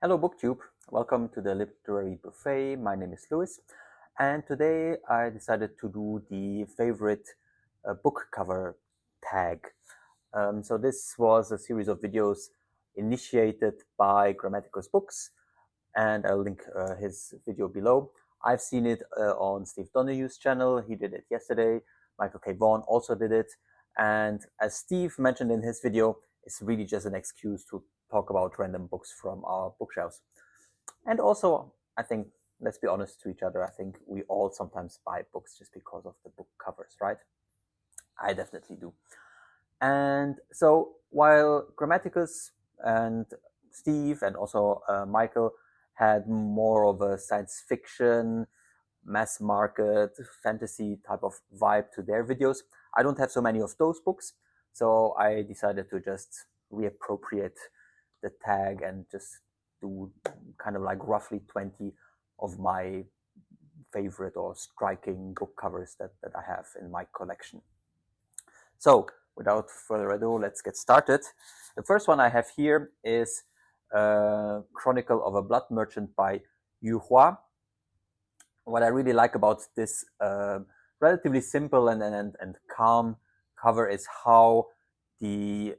Hello BookTube, welcome to the Literary Buffet. My name is Louis, and today I decided to do the favorite book cover tag. So this was a series of videos initiated by Grammaticus Books, and I'll link his video below. I've seen it on Steve Donohue's channel. He did it yesterday. Michael K. Vaughan also did it. And as Steve mentioned in his video, it's really just an excuse to talk about random books from our bookshelves. And also, I think, let's be honest to each other, I think we all sometimes buy books just because of the book covers, right? I definitely do. And so while Grammaticus and Steve and also Michael had more of a science fiction, mass market, fantasy type of vibe to their videos, I don't have so many of those books. So I decided to just reappropriate the tag and just do kind of like roughly 20 of my favorite or striking book covers that I have in my collection. So without further ado, let's get started. The first one I have here is Chronicle of a Blood Merchant by Yu Hua. What I really like about this relatively simple and calm cover is how the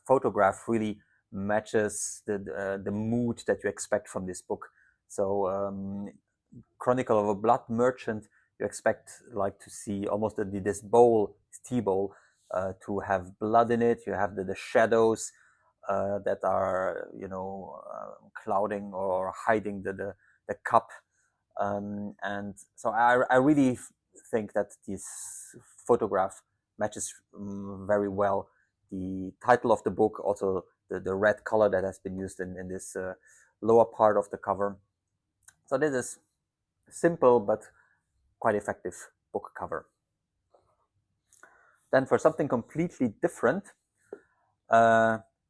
photograph really matches the mood that you expect from this book. So Chronicle of a Blood Merchant, you expect like to see almost this bowl, tea bowl, to have blood in it. You have the shadows that are, clouding or hiding the cup. And so I really think that this photograph matches very well the title of the book, also the red color that has been used in this lower part of the cover. So this is simple but quite effective book cover. Then for something completely different,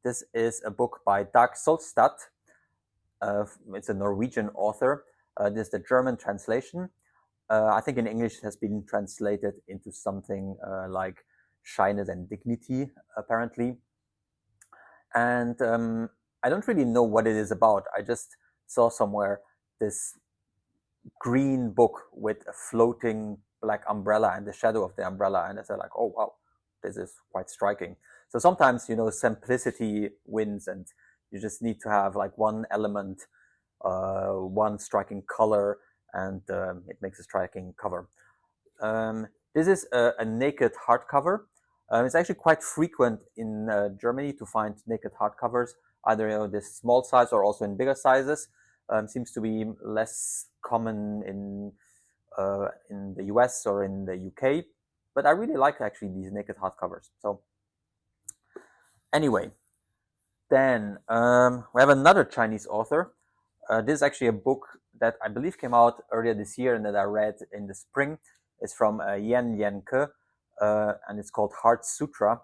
this is a book by Dag Solstad. It's a Norwegian author. This is the German translation. I think in English it has been translated into something like Shyness and Dignity, apparently. And I don't really know what it is about. I just saw somewhere this green book with a floating black umbrella and the shadow of the umbrella, and I said like, oh wow, this is quite striking. So sometimes, simplicity wins, and you just need to have like one element, one striking color, and it makes a striking cover. This is a naked hardcover. It's actually quite frequent in Germany to find naked hardcovers, either this small size or also in bigger sizes. Seems to be less common in the US or in the UK, but I really like actually these naked hardcovers. So anyway, then we have another Chinese author. This is actually a book that I believe came out earlier this year and that I read in the spring. It's from Lianke, and it's called Heart Sutra.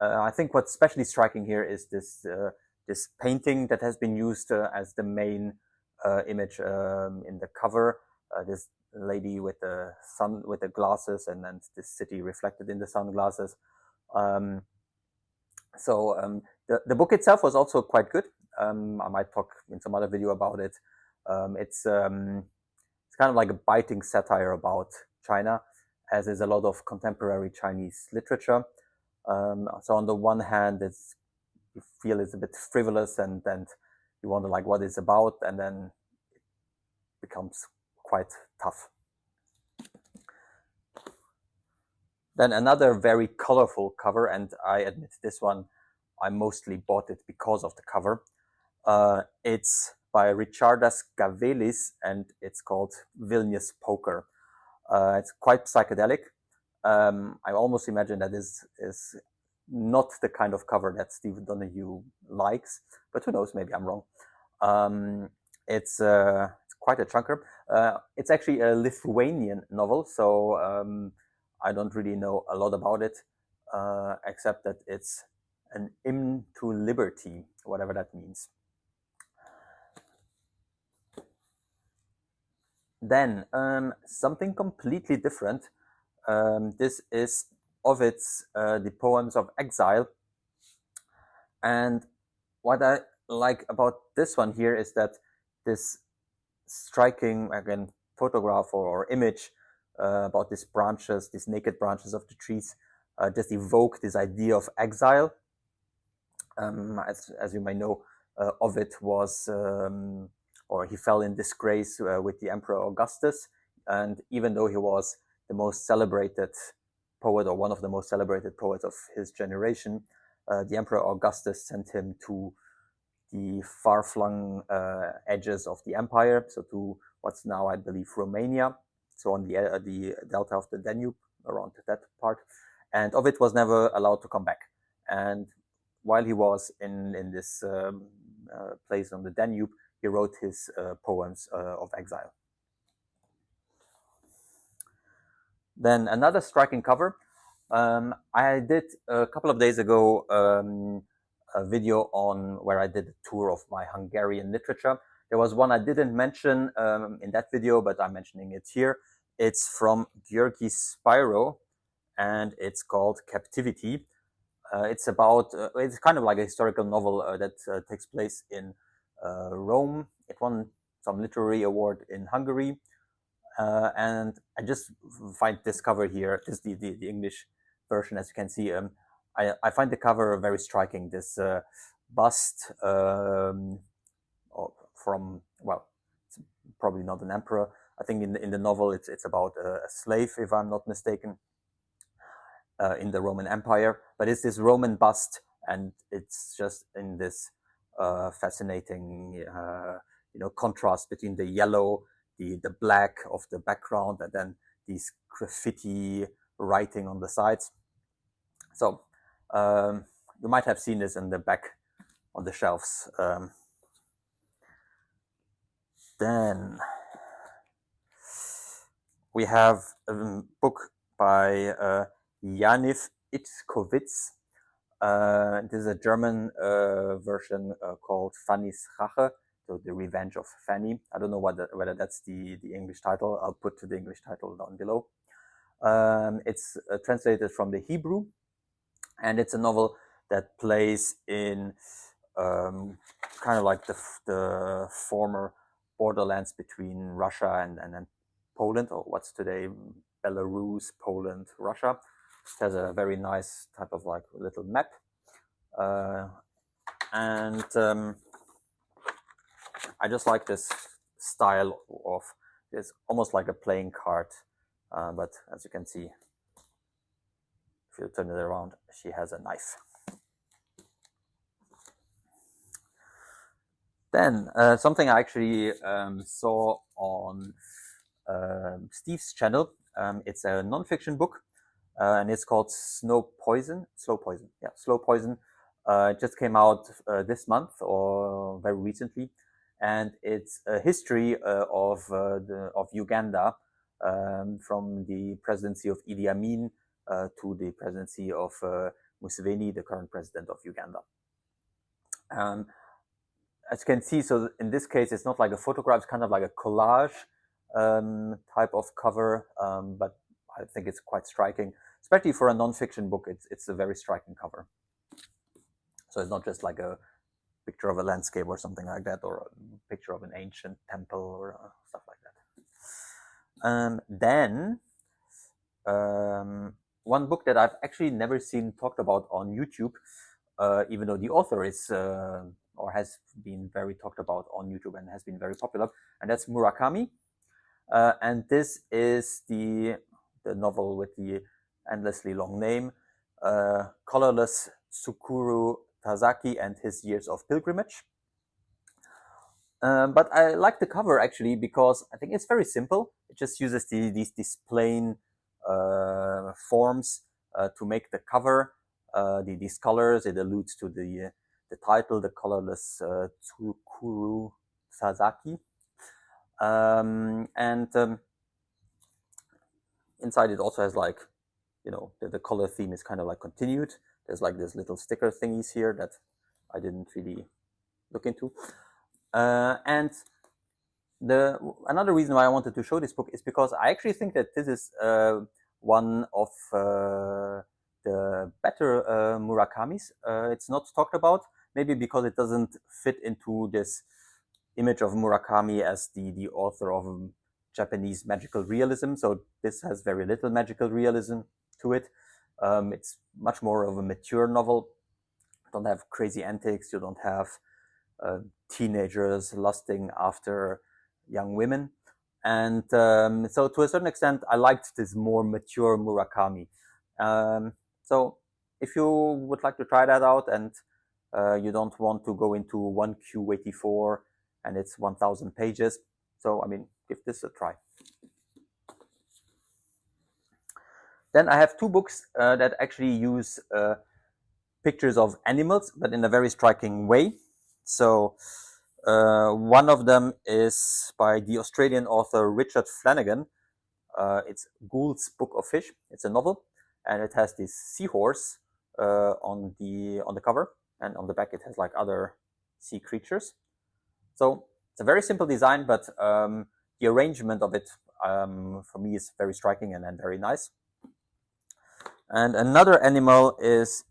I think what's especially striking here is this painting that has been used as the main image in the cover. This lady with the sun, with the glasses, and then this city reflected in the sunglasses. The book itself was also quite good. I might talk in some other video about it. It's kind of like a biting satire about China, as is a lot of contemporary Chinese literature. So on the one hand, you feel it's a bit frivolous, and then you wonder like what it's about, and then it becomes quite tough. Then another very colorful cover, and I admit this one, I mostly bought it because of the cover. It's by Richardas Gavelis, and it's called Vilnius Poker. It's quite psychedelic. I almost imagine that this is not the kind of cover that Steve Donohue likes, but who knows, maybe I'm wrong. It's quite a chunker. It's actually a Lithuanian novel, so I don't really know a lot about it, except that it's an hymn to liberty, whatever that means. Then something completely different. This is Ovid's The Poems of Exile. And what I like about this one here is that this striking, again, photograph or image about these branches, these naked branches of the trees, just evoke this idea of exile. As you may know, Ovid was, or he fell in disgrace with the Emperor Augustus, and even though he was the most celebrated poet, or one of the most celebrated poets of his generation, the Emperor Augustus sent him to the far-flung edges of the empire, so to what's now, I believe, Romania, so on the delta of the Danube, around that part. And Ovid was never allowed to come back. And while he was in this place on the Danube, he wrote his poems of exile. Then another striking cover. I did a couple of days ago a video on where I did a tour of my Hungarian literature. There was one I didn't mention in that video, but I'm mentioning it here. It's from György Spyro, and it's called Captivity. It's about, it's kind of like a historical novel that takes place in Rome. It won some literary award in Hungary. And I just find this cover here, this the English version, as you can see. I find the cover very striking. This bust from, well, it's probably not an emperor. I think in the novel it's about a slave, if I'm not mistaken, in the Roman Empire. But it's this Roman bust, and it's just in this fascinating, contrast between the yellow, the black of the background, and then these graffiti writing on the sides. So you might have seen this in the back on the shelves. Then we have a book by Janif Itzkowitz. This is a German version called Fanny's Rache, so The Revenge of Fanny. I don't know whether that's the English title. I'll put the English title down below. It's translated from the Hebrew, and it's a novel that plays in kind of like the former borderlands between Russia and Poland, or what's today Belarus, Poland, Russia. It has a very nice type of like little map. And I just like this style of, it's almost like a playing card, but as you can see, if you turn it around, she has a knife. Then something I actually saw on Steve's channel. It's a non-fiction book, and it's called Slow Poison. It just came out this month or very recently, and it's a history of Uganda, from the presidency of Idi Amin to the presidency of Museveni, the current president of Uganda. As you can see, so in this case, it's not like a photograph; it's kind of like a collage type of cover, but I think it's quite striking, especially for a non-fiction book. It's a very striking cover. So it's not just like a picture of a landscape or something like that, or a picture of an ancient temple or stuff like that. Then one book that I've actually never seen talked about on YouTube, even though the author is or has been very talked about on YouTube and has been very popular, and that's Murakami. And this is the novel with the endlessly long name, Colorless Tsukuru Tazaki and His Years of Pilgrimage. But I like the cover actually because I think it's very simple. It just uses these plain forms to make the cover. These colors, it alludes to the title, the Colorless Tsukuru Tazaki. Inside it also has like, the color theme is kind of like continued. There's like this little sticker thingies here that I didn't really look into. And another reason why I wanted to show this book is because I actually think that this is one of the better Murakamis. It's not talked about. maybe because it doesn't fit into this image of Murakami as the author of Japanese magical realism. So this has very little magical realism to it. It's much more of a mature novel. You don't have crazy antics. You don't have teenagers lusting after young women. And so to a certain extent, I liked this more mature Murakami. So if you would like to try that out and you don't want to go into 1Q84 and it's 1,000 pages, so I mean, give this a try. Then I have two books that actually use pictures of animals, but in a very striking way. So one of them is by the Australian author Richard Flanagan. It's Gould's Book of Fish. It's a novel, and it has this seahorse on the cover, and on the back it has like other sea creatures. So it's a very simple design, but the arrangement of it for me is very striking and very nice. And another animal is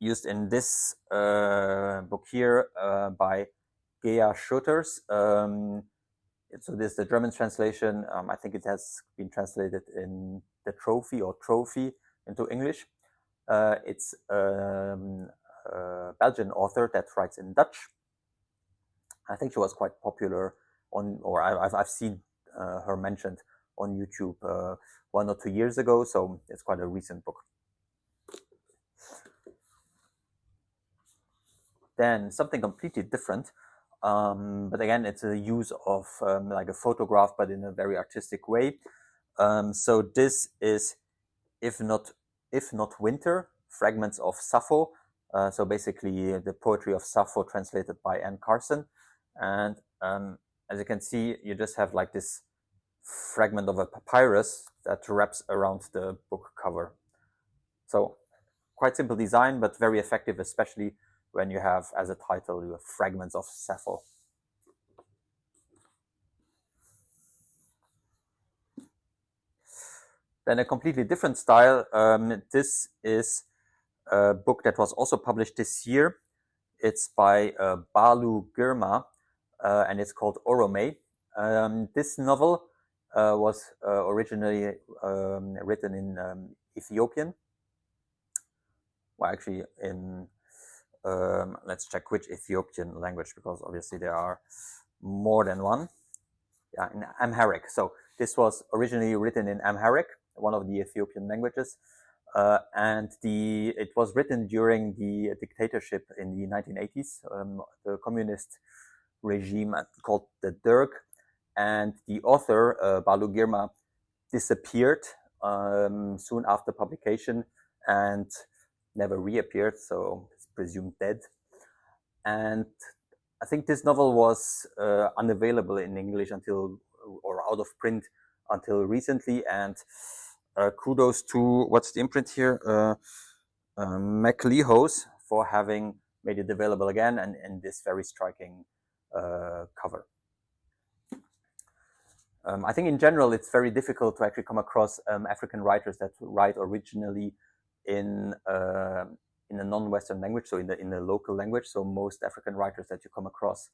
used in this book here by Gea Schutters. So this is the German translation. I think it has been translated in The Trophy or Trophy into English. It's a Belgian author that writes in Dutch. I think she was quite popular on, or I've seen her mentioned on YouTube 1 or 2 years ago, so it's quite a recent book. Then something completely different, but again, it's a use of like a photograph, but in a very artistic way. So this is If Not Winter, Fragments of Sappho. So basically the poetry of Sappho translated by Anne Carson. And as you can see, you just have like this fragment of a papyrus that wraps around the book cover. So quite simple design, but very effective, especially when you have as a title, you have Fragments of Sappho. Then a completely different style. This is a book that was also published this year. It's by Balu Girma, and it's called Orome. This novel was originally written in Ethiopian. Well, actually in let's check which Ethiopian language, because obviously there are more than one. Yeah, in Amharic. So this was originally written in Amharic, one of the Ethiopian languages, and it was written during the dictatorship in the 1980s, the communist regime called the Derg, and the author Balu Girma disappeared soon after publication and never reappeared, so it's presumed dead. And I think this novel was unavailable in English until, or out of print until recently. And kudos to, what's the imprint here? MacLehose for having made it available again and in this very striking cover. I think in general it's very difficult to actually come across African writers that write originally in a non-Western language, so in the local language. So most African writers that you come across,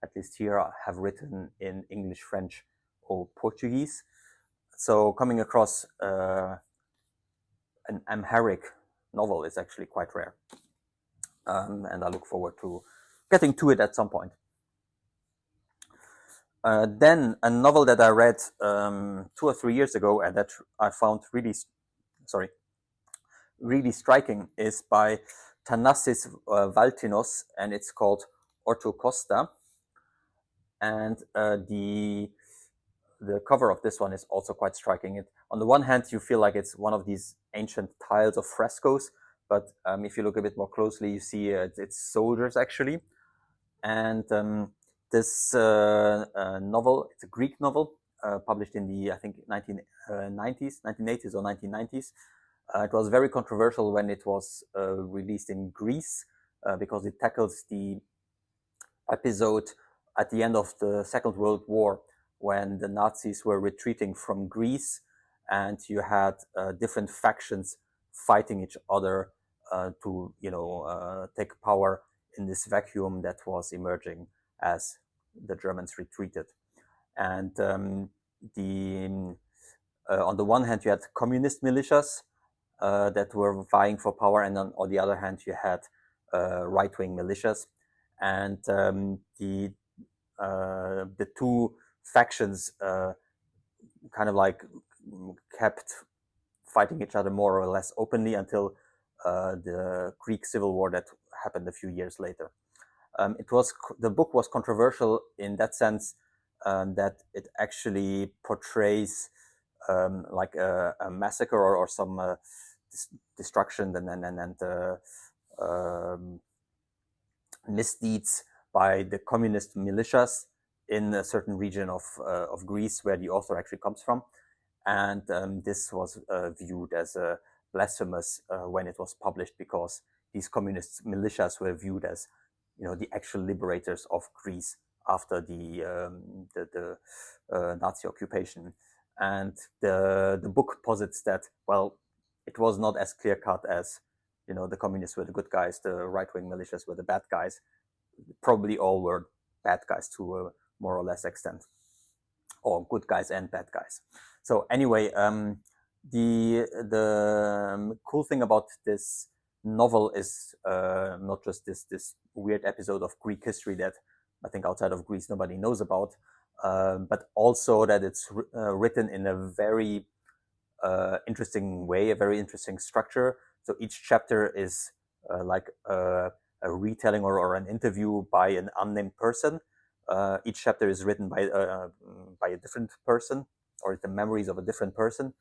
at least here, have written in English, French, or Portuguese. So coming across an Amharic novel is actually quite rare, and I look forward to getting to it at some point. Then a novel that I read 2 or 3 years ago and that I found really striking is by Thanasis Valtinos, and it's called Orto Costa. And the cover of this one is also quite striking. On the one hand, you feel like it's one of these ancient tiles of frescoes, but if you look a bit more closely, you see it's soldiers actually. And this novel, it's a Greek novel, published in the, I think, 1980s or 1990s. It was very controversial when it was released in Greece because it tackles the episode at the end of the Second World War when the Nazis were retreating from Greece and you had different factions fighting each other to take power in this vacuum that was emerging as the Germans retreated. And the on the one hand, you had communist militias that were vying for power, and on the other hand, you had right-wing militias, and the two factions kind of like kept fighting each other more or less openly until the Greek Civil War that happened a few years later. The book was controversial in that sense that it actually portrays like a massacre or some destruction and misdeeds by the communist militias in a certain region of Greece where the author actually comes from. And this was viewed as blasphemous when it was published, because these communist militias were viewed as, the actual liberators of Greece after the Nazi occupation. And the book posits that, well, it was not as clear cut as, the communists were the good guys, the right-wing militias were the bad guys. Probably all were bad guys to a more or less extent, or good guys and bad guys. So anyway, the cool thing about this novel is not just this weird episode of Greek history that I think outside of Greece nobody knows about, but also that it's written in a very interesting way, a very interesting structure. So each chapter is like a retelling or an interview by an unnamed person. Each chapter is written by a different person, or the memories of a different person,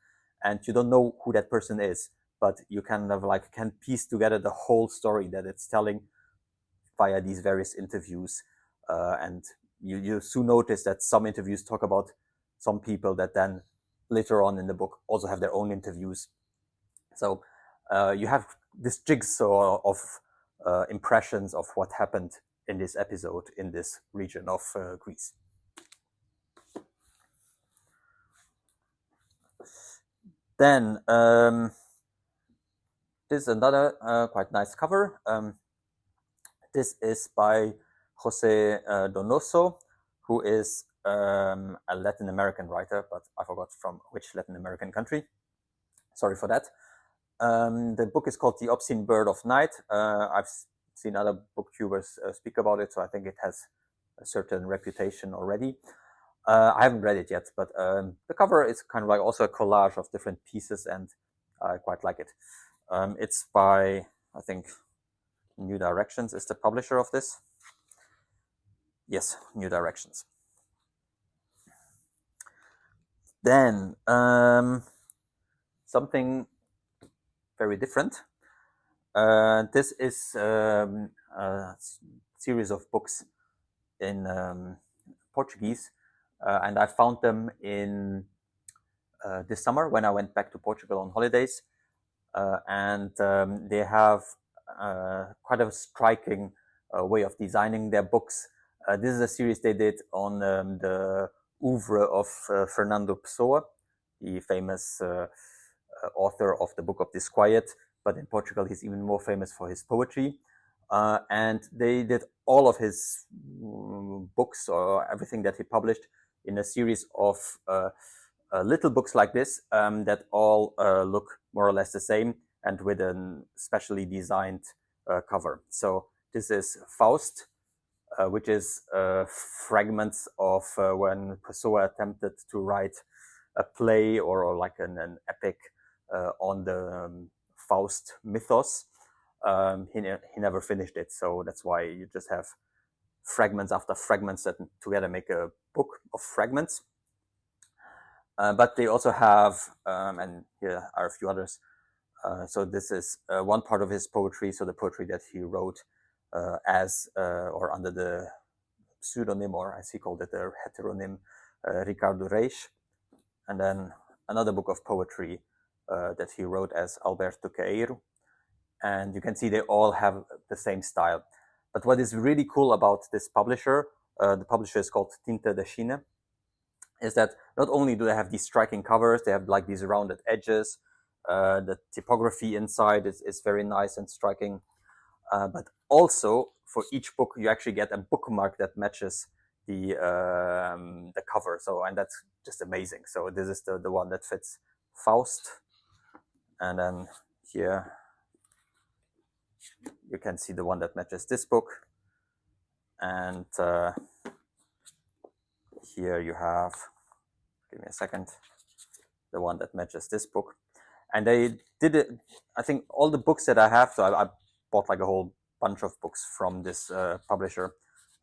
and you don't know who that person is, but you kind of like can piece together the whole story that it's telling via these various interviews. And you soon notice that some interviews talk about some people that then later on in the book also have their own interviews. So you have this jigsaw of impressions of what happened in this episode in this region of Greece. Then this is another quite nice cover. This is by José Donoso, who is a Latin American writer, but I forgot from which Latin American country. Sorry for that. The book is called The Obscene Bird of Night. I've seen other booktubers speak about it, so I think it has a certain reputation already. I haven't read it yet, but the cover is kind of like also a collage of different pieces, and I quite like it. It's by, I think, New Directions is the publisher of this. Yes, New Directions. Then something very different. This is a series of books in Portuguese, and I found them in this summer when I went back to Portugal on holidays, and they have quite a striking way of designing their books. This is a series they did on the oeuvre of Fernando Pessoa, the famous author of the Book of Disquiet, but in Portugal he's even more famous for his poetry. And they did all of his books, or everything that he published, in a series of little books like this that all look more or less the same, and with an specially designed cover. So this is Faust, which is fragments of when Pessoa attempted to write a play or like an epic on the Faust mythos. He never finished it, so that's why you just have fragments after fragments that together make a book of fragments. But they also have, and here are a few others. So this is one part of his poetry, so the poetry that he wrote as or under the pseudonym, or as he called it, the heteronym, Ricardo Reis. And then another book of poetry that he wrote as Alberto Queiro. And you can see they all have the same style. But what is really cool about this publisher, the publisher is called Tinta da China, is that not only do they have these striking covers, they have like these rounded edges, The typography inside is very nice and striking. But also, for each book, you actually get a bookmark that matches the cover. So, and that's just amazing. So this is the one that fits Faust. And then here you can see the one that matches this book. And here you have, give me a second, the one that matches this book. And they did it, I think all the books that I have, so I bought like a whole bunch of books from this publisher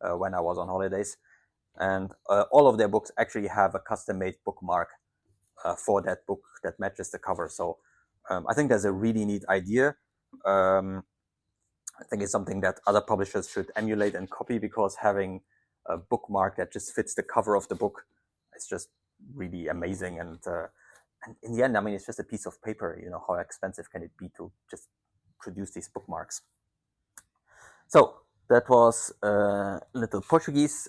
when I was on holidays. And all of their books actually have a custom-made bookmark for that book that matches the cover. So I think that's a really neat idea. I think it's something that other publishers should emulate and copy, because having a bookmark that just fits the cover of the book is just really amazing. And in the end, I mean, it's just a piece of paper. You know, how expensive can it be to just produce these bookmarks? So that was a little Portuguese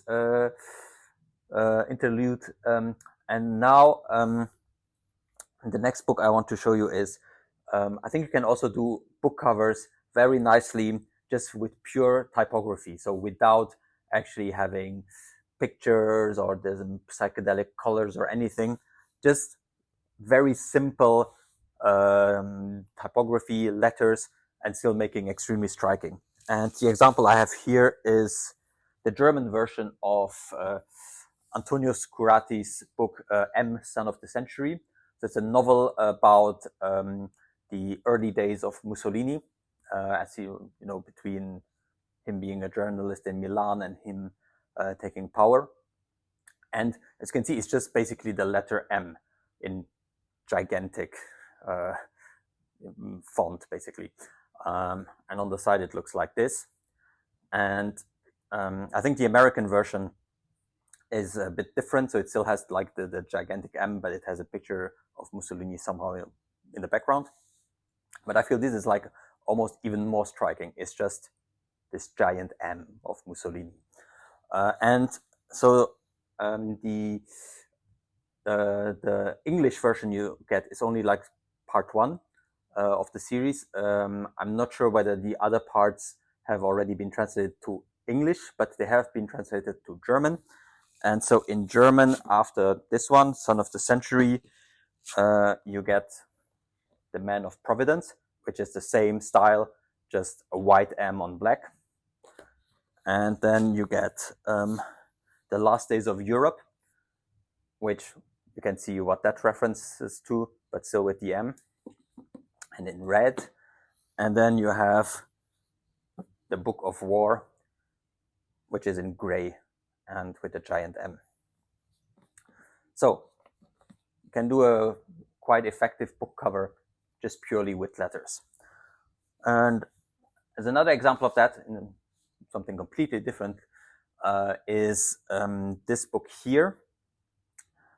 interlude. And now the next book I want to show you is, I think you can also do book covers very nicely just with pure typography. So without actually having pictures or the psychedelic colors or anything, just very simple typography, letters, and still making extremely striking. And the example I have here is the German version of Antonio Scurati's book M, Son of the Century. So it's a novel about the early days of Mussolini, as you know, between him being a journalist in Milan and him taking power. And as you can see, it's just basically the letter M in gigantic font, basically. And on the side, it looks like this. And I think the American version is a bit different. So it still has like the gigantic M, but it has a picture of Mussolini somehow in the background. But I feel this is like almost even more striking. It's just this giant M of Mussolini. And so the English version you get is only like part 1 of the series. I'm not sure whether the other parts have already been translated to English, but they have been translated to German. And so in German, after this one, Son of the Century, you get the Man of Providence, which is the same style, just a white M on black. And then you get The Last Days of Europe, which you can see what that references to, but still with the M, and in red. And then you have The Book of War, which is in gray and with a giant M. So you can do a quite effective book cover just purely with letters. And as another example of that, in something completely different, is this book here,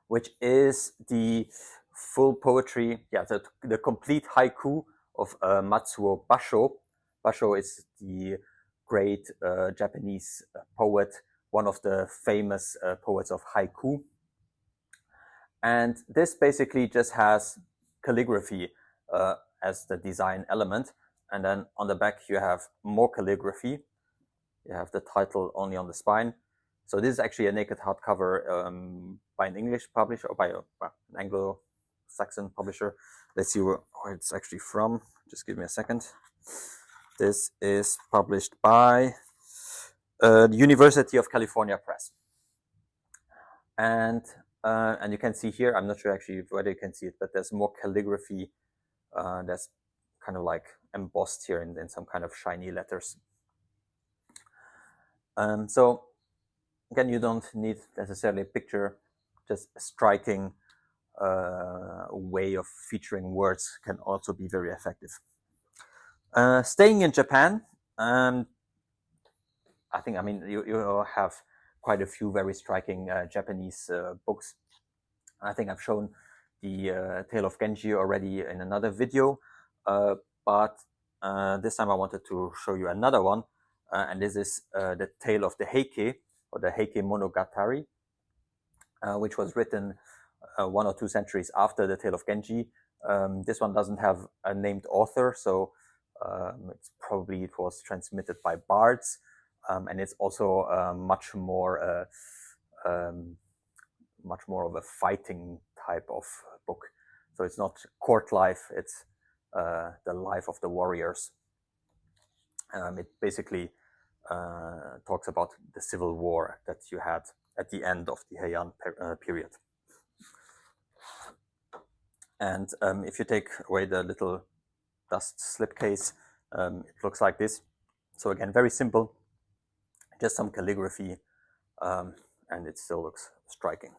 which is the full poetry, the complete haiku of Matsuo Basho. Basho is the great Japanese poet, one of the famous poets of haiku. And this basically just has calligraphy as the design element. And then on the back, you have more calligraphy. You have the title only on the spine. So this is actually a naked hardcover by an English publisher, or by an Anglo-Saxon publisher. Let's see where it's actually from. Just give me a second. This is published by the University of California Press. And you can see here, I'm not sure actually whether you can see it, but there's more calligraphy that's kind of like embossed here in some kind of shiny letters. So again, you don't need necessarily a picture, just a striking way of featuring words can also be very effective. Staying in Japan, I mean, you have quite a few very striking Japanese books. I think I've shown the Tale of Genji already in another video, but this time I wanted to show you another one, and this is the Tale of the Heike, or the Heike Monogatari, which was written 1 or 2 centuries after the Tale of Genji, This one doesn't have a named author, so it was transmitted by bards, and it's also much more of a fighting type of book. So it's not court life; it's the life of the warriors. It basically talks about the civil war that you had at the end of the Heian period. And if you take away the little dust slipcase, it looks like this. So again, very simple, just some calligraphy, and it still looks striking.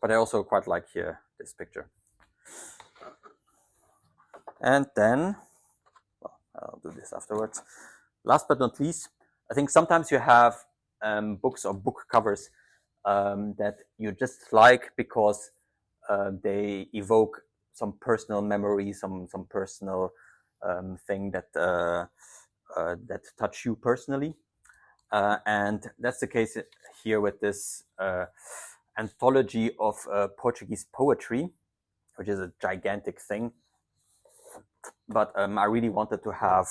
But I also quite like here this picture. And then, well, I'll do this afterwards. Last but not least, I think sometimes you have books or book covers that you just like because they evoke some personal memory, some personal thing that that touch you personally, and that's the case here with this anthology of Portuguese poetry, which is a gigantic thing. But I really wanted to have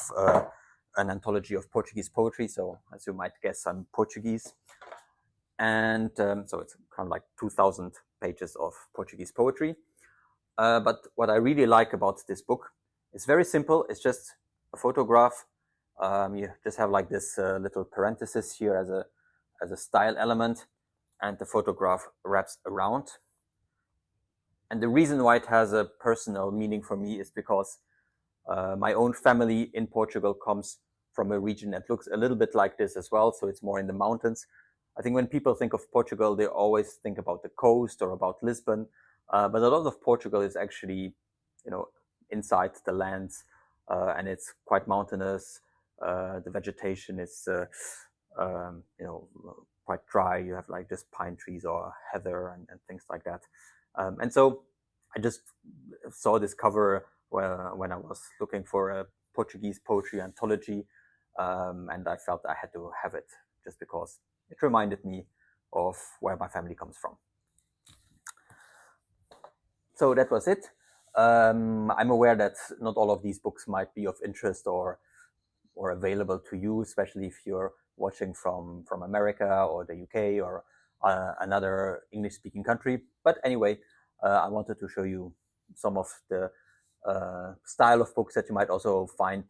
an anthology of Portuguese poetry. So as you might guess, I'm Portuguese. And so it's kind of like 2,000 pages of Portuguese poetry. But what I really like about this book is very simple. It's just a photograph. You just have like this little parenthesis here as a style element, and the photograph wraps around. And the reason why it has a personal meaning for me is because my own family in Portugal comes from a region that looks a little bit like this as well. So it's more in the mountains. I think when people think of Portugal, they always think about the coast or about Lisbon. But a lot of Portugal is actually, inside the lands, and it's quite mountainous. The vegetation is, quite dry. You have like just pine trees or heather and things like that. And so I just saw this cover when I was looking for a Portuguese poetry anthology, and I felt I had to have it just because it reminded me of where my family comes from. So that was it. I'm aware that not all of these books might be of interest or available to you, especially if you're watching from America or the UK or another English-speaking country. But anyway, I wanted to show you some of the style of books that you might also find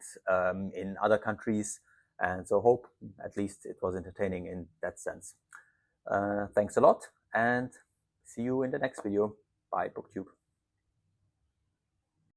in other countries. And so hope at least it was entertaining in that sense. Thanks a lot, and see you in the next video. Bye, BookTube.